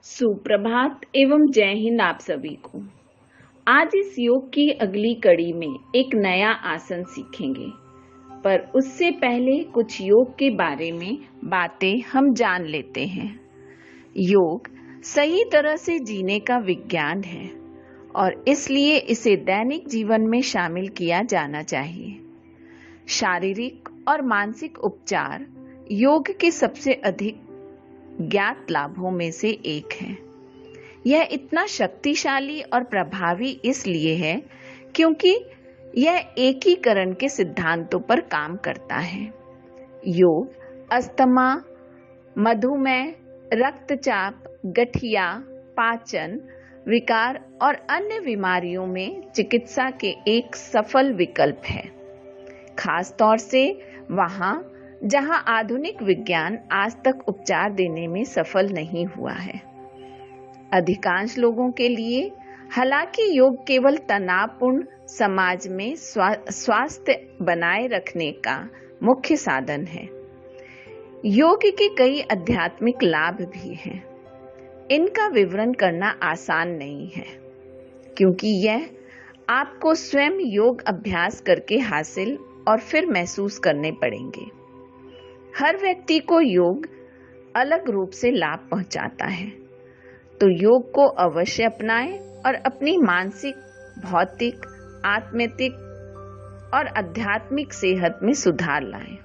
सुप्रभात एवं जय हिंद आप सभी को। आज इस योग की अगली कड़ी में एक नया आसन सीखेंगे, पर उससे पहले कुछ योग के बारे में बातें हम जान लेते हैं। योग सही तरह से जीने का विज्ञान है और इसलिए इसे दैनिक जीवन में शामिल किया जाना चाहिए। शारीरिक और मानसिक उपचार योग के सबसे अधिक ज्ञात लाभों में से एक है। यह इतना शक्तिशाली और प्रभावी इसलिए है क्योंकि यह एकीकरण के सिद्धांतों पर काम करता है। योग अस्थमा, मधुमेह, रक्तचाप, गठिया, पाचन विकार और अन्य बीमारियों में चिकित्सा के एक सफल विकल्प है, खास तौर से वहां जहां आधुनिक विज्ञान आज तक उपचार देने में सफल नहीं हुआ है। अधिकांश लोगों के लिए हालांकि योग केवल तनावपूर्ण समाज में स्वास्थ्य बनाए रखने का मुख्य साधन है। योग के कई आध्यात्मिक लाभ भी हैं। इनका विवरण करना आसान नहीं है क्योंकि यह आपको स्वयं योग अभ्यास करके हासिल और फिर महसूस करने पड़ेंगे। हर व्यक्ति को योग अलग रूप से लाभ पहुंचाता है, तो योग को अवश्य अपनाएं और अपनी मानसिक, भौतिक, आत्मिक और आध्यात्मिक सेहत में सुधार लाएं।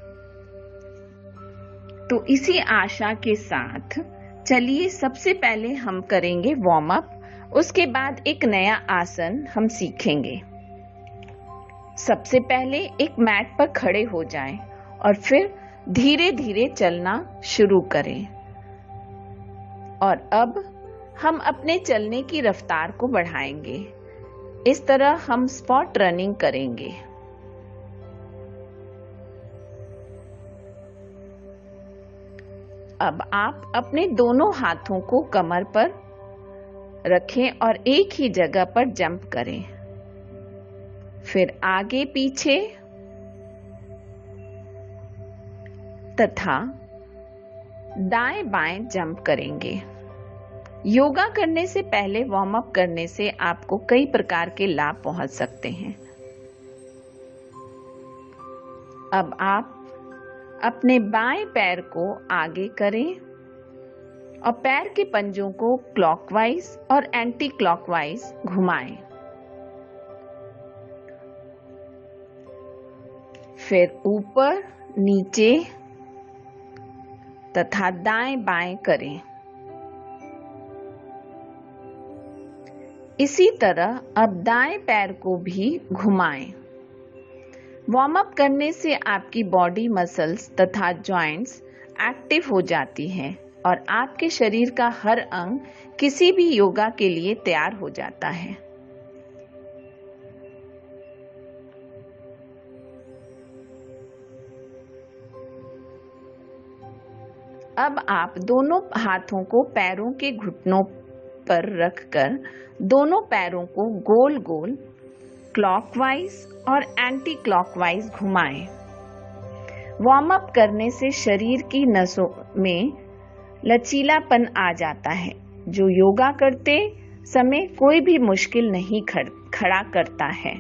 तो इसी आशा के साथ चलिए सबसे पहले हम करेंगे वार्म अप, उसके बाद एक नया आसन हम सीखेंगे। सबसे पहले एक मैट पर खड़े हो जाएं और फिर धीरे धीरे चलना शुरू करें। और अब हम अपने चलने की रफ्तार को बढ़ाएंगे। इस तरह हम स्पॉट रनिंग करेंगे। अब आप अपने दोनों हाथों को कमर पर रखें और एक ही जगह पर जंप करें। फिर आगे पीछे तथा दाएं बाएं जंप करेंगे। योगा करने से पहले वार्म अप करने से आपको कई प्रकार के लाभ पहुंच सकते हैं। अब आप अपने बाएं पैर को आगे करें और पैर के पंजों को क्लॉकवाइज और एंटी क्लॉकवाइज घुमाएं। फिर ऊपर, नीचे तथा दाएं बाएं करें। इसी तरह अब दाएं पैर को भी घुमाएं। वार्म अप करने से आपकी बॉडी मसल्स तथा जॉइंट्स एक्टिव हो जाती हैं और आपके शरीर का हर अंग किसी भी योगा के लिए तैयार हो जाता है। अब आप दोनों हाथों को पैरों के घुटनों पर रखकर दोनों पैरों को गोल गोल क्लॉकवाइज और एंटी क्लॉकवाइज घुमाएं। वार्म अप करने से शरीर की नसों में लचीलापन आ जाता है, जो योगा करते समय कोई भी मुश्किल नहीं खड़ा करता है।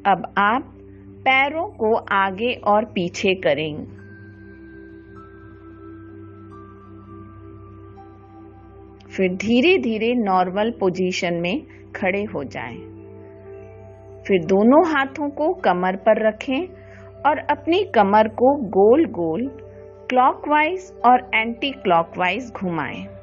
अब आप पैरों को आगे और पीछे करें। फिर धीरे धीरे नॉर्मल पोजीशन में खड़े हो जाएं। फिर दोनों हाथों को कमर पर रखें और अपनी कमर को गोल गोल क्लॉकवाइज और एंटी क्लॉकवाइज घुमाएं।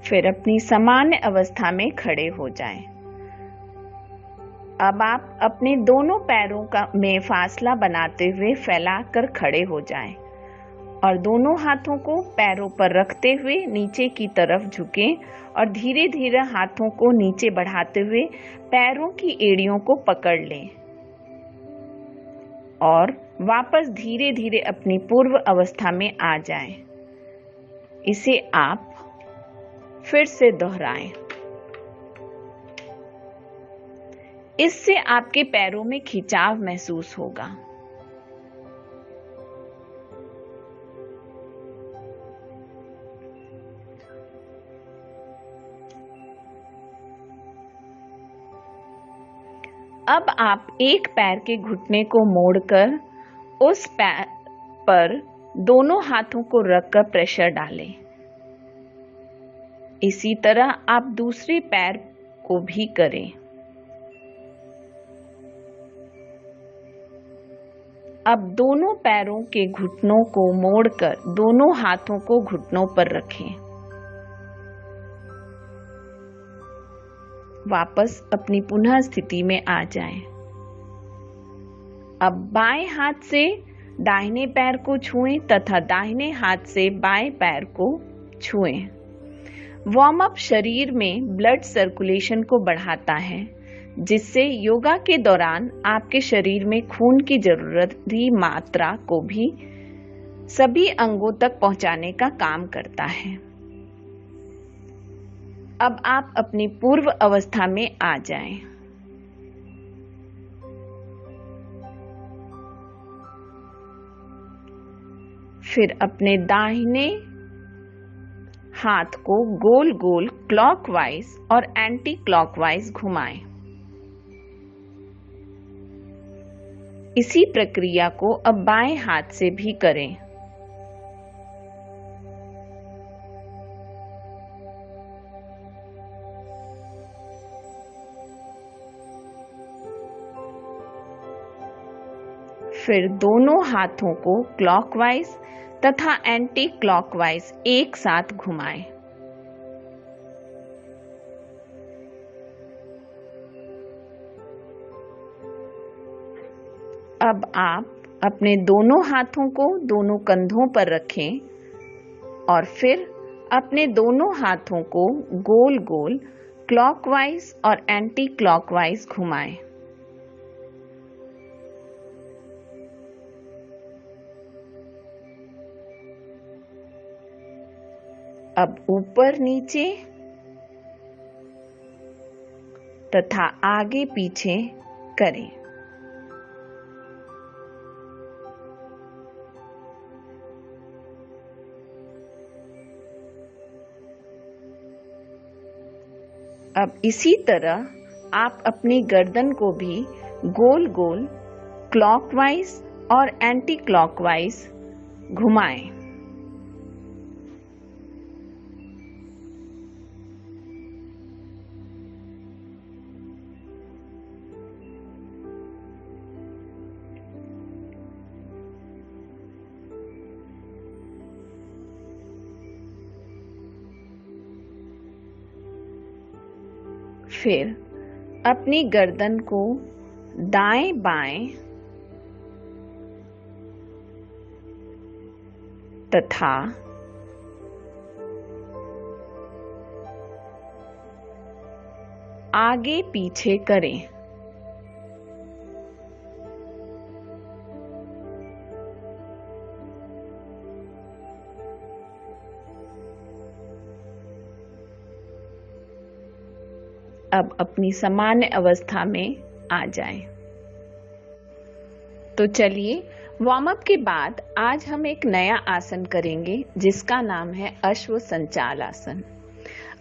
फिर अपनी सामान्य अवस्था में खड़े हो जाएं। अब आप अपने दोनों पैरों में फासला बनाते हुए फैलाकर खड़े हो जाएं और दोनों हाथों को पैरों पर रखते हुए नीचे की तरफ झुकें और धीरे धीरे हाथों को नीचे बढ़ाते हुए पैरों की एड़ियों को पकड़ लें और वापस धीरे धीरे अपनी पूर्व अवस्था में आ जाएं। इसे आप फिर से दोहराएं। इससे आपके पैरों में खिंचाव महसूस होगा। अब आप एक पैर के घुटने को मोड़कर उस पैर पर दोनों हाथों को रखकर प्रेशर डालें। इसी तरह आप दूसरे पैर को भी करें। अब दोनों पैरों के घुटनों को मोड़कर दोनों हाथों को घुटनों पर रखें। वापस अपनी पुनः स्थिति में आ जाएं। अब बाएं हाथ से दाहिने पैर को छुएं तथा दाहिने हाथ से बाएं पैर को छुएं। वार्म अप शरीर में ब्लड सर्कुलेशन को बढ़ाता है, जिससे योगा के दौरान आपके शरीर में खून की जरूरती मात्रा को भी सभी अंगों तक पहुंचाने का काम करता है। अब आप अपनी पूर्व अवस्था में आ जाएं। फिर अपने दाहिने हाथ को गोल गोल क्लॉकवाइज और एंटी क्लॉकवाइज घुमाएं। इसी प्रक्रिया को अब बाएं हाथ से भी करें। फिर दोनों हाथों को क्लॉकवाइज तथा एंटी क्लॉकवाइज एक साथ घुमाएं। अब आप अपने दोनों हाथों को दोनों कंधों पर रखें और फिर अपने दोनों हाथों को गोल गोल क्लॉकवाइज और एंटी क्लॉकवाइज घुमाएं। अब ऊपर नीचे तथा आगे पीछे करें। अब इसी तरह आप अपनी गर्दन को भी गोल गोल क्लॉकवाइज और एंटी क्लॉकवाइज घुमाएं। फिर अपनी गर्दन को दाएं बाएं तथा आगे पीछे करें। अब अपनी सामान्य अवस्था में आ जाएं। तो चलिए, वार्म अप के बाद आज हम एक नया आसन करेंगे जिसका नाम है अश्व संचाल आसन।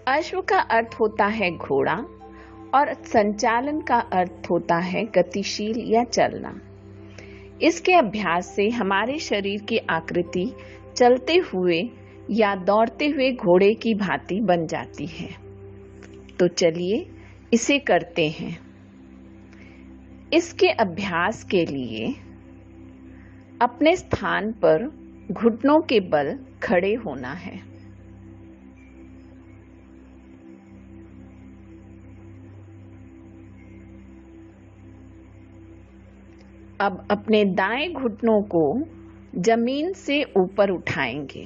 अश्व का अर्थ होता है घोड़ा और संचालन का अर्थ होता है गतिशील या चलना। इसके अभ्यास से हमारे शरीर की आकृति चलते हुए या दौड़ते हुए घोड़े की भांति बन जाती है। तो चलिए इसे करते हैं। इसके अभ्यास के लिए अपने स्थान पर घुटनों के बल खड़े होना है। अब अपने दाएं घुटनों को जमीन से ऊपर उठाएंगे।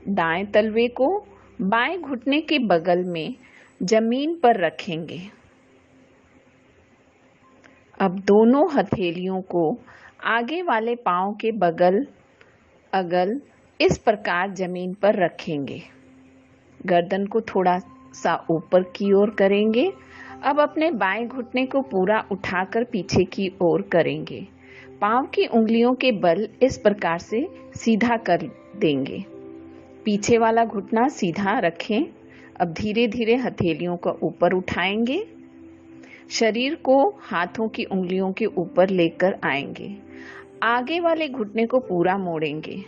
दाएं तलवे को बाएं घुटने के बगल में जमीन पर रखेंगे। अब दोनों हथेलियों को आगे वाले पांव के बगल अगल इस प्रकार जमीन पर रखेंगे। गर्दन को थोड़ा सा ऊपर की ओर करेंगे। अब अपने बाएं घुटने को पूरा उठाकर पीछे की ओर करेंगे। पांव की उंगलियों के बल इस प्रकार से सीधा कर देंगे। पीछे वाला घुटना सीधा रखें। अब धीरे धीरे हथेलियों को ऊपर उठाएंगे। शरीर को हाथों की उंगलियों के ऊपर लेकर आएंगे। आगे वाले घुटने को पूरा मोड़ेंगे।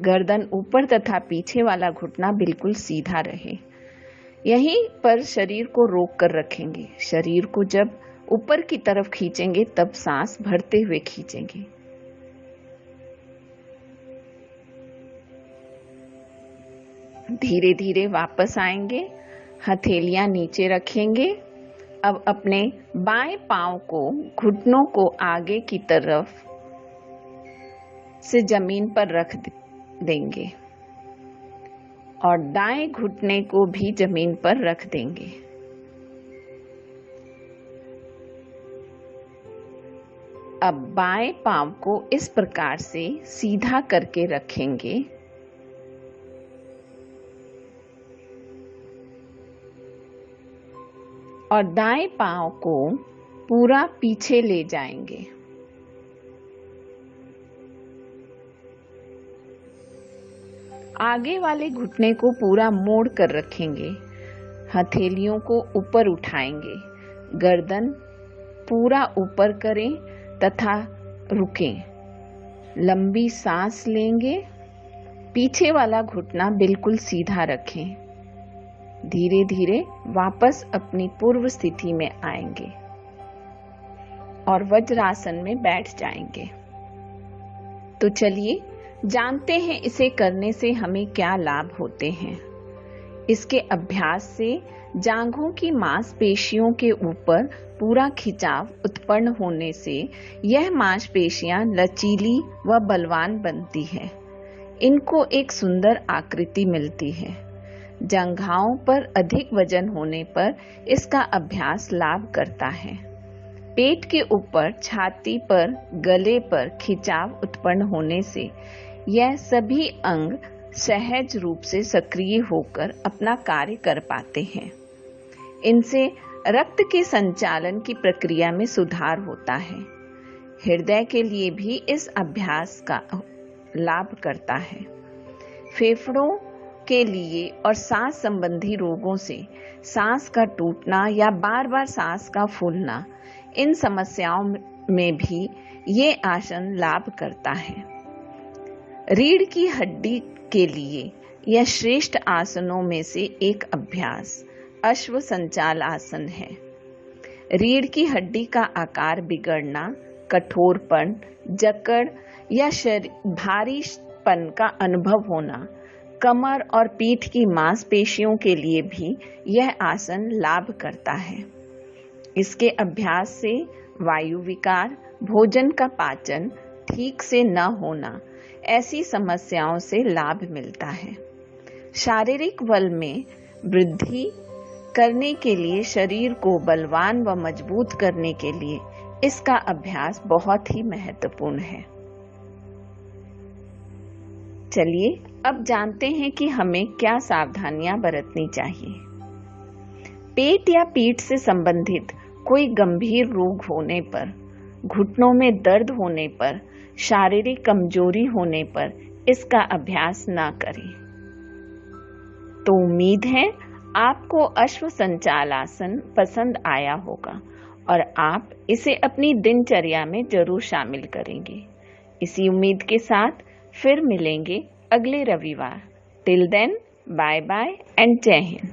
गर्दन ऊपर तथा पीछे वाला घुटना बिल्कुल सीधा रहे। यहीं पर शरीर को रोक कर रखेंगे। शरीर को जब ऊपर की तरफ खींचेंगे तब सांस भरते हुए खींचेंगे। धीरे धीरे वापस आएंगे। हथेलियां नीचे रखेंगे। अब अपने बाएं पांव को घुटनों को आगे की तरफ से जमीन पर रख देंगे और दाएं घुटने को भी जमीन पर रख देंगे। अब बाएं पांव को इस प्रकार से सीधा करके रखेंगे और दाएं पांव को पूरा पीछे ले जाएंगे। आगे वाले घुटने को पूरा मोड़ कर रखेंगे। हथेलियों को ऊपर उठाएंगे। गर्दन पूरा ऊपर करें तथा रुकें। लंबी सांस लेंगे। पीछे वाला घुटना बिल्कुल सीधा रखें। धीरे धीरे वापस अपनी पूर्व स्थिति में आएंगे और वज्रासन में बैठ जाएंगे। तो चलिए जानते हैं इसे करने से हमें क्या लाभ होते हैं। इसके अभ्यास से जांघों की मांसपेशियों के ऊपर पूरा खिंचाव उत्पन्न होने से यह मांसपेशियां लचीली व बलवान बनती है। इनको एक सुंदर आकृति मिलती है। जंघाओं पर अधिक वजन होने पर इसका अभ्यास लाभ करता है। पेट के ऊपर, छाती पर, गले पर खिंचाव उत्पन्न होने से यह सभी अंग सहज रूप से सक्रिय होकर अपना कार्य कर पाते हैं। इनसे रक्त के संचालन की प्रक्रिया में सुधार होता है। हृदय के लिए भी इस अभ्यास का लाभ करता है। फेफड़ों के लिए और सांस संबंधी रोगों से सांस का टूटना या बार बार सांस का फूलना, इन समस्याओं में भी ये आसन लाभ करता है। रीढ़ की हड्डी के लिए यह श्रेष्ठ आसनों में से एक अभ्यास अश्व संचाल आसन है। रीढ़ की हड्डी का आकार बिगड़ना, कठोरपन, जकड़ या भारीपन का अनुभव होना, कमर और पीठ की मांसपेशियों के लिए भी यह आसन लाभ करता है। इसके अभ्यास से वायु विकार, भोजन का पाचन ठीक से न होना, ऐसी समस्याओं से लाभ मिलता है। शारीरिक बल में वृद्धि करने के लिए, शरीर को बलवान व मजबूत करने के लिए इसका अभ्यास बहुत ही महत्वपूर्ण है। चलिए अब जानते हैं कि हमें क्या सावधानियां बरतनी चाहिए। पेट या पीठ से संबंधित कोई गंभीर रोग होने पर, घुटनों में दर्द होने पर, शारीरिक कमजोरी होने पर इसका अभ्यास ना करें। तो उम्मीद है आपको अश्व संचाल आसन पसंद आया होगा और आप इसे अपनी दिनचर्या में जरूर शामिल करेंगे। इसी उम्मीद के साथ फिर मिलेंगे अगले रविवार। Till then, bye bye and जय हिंद।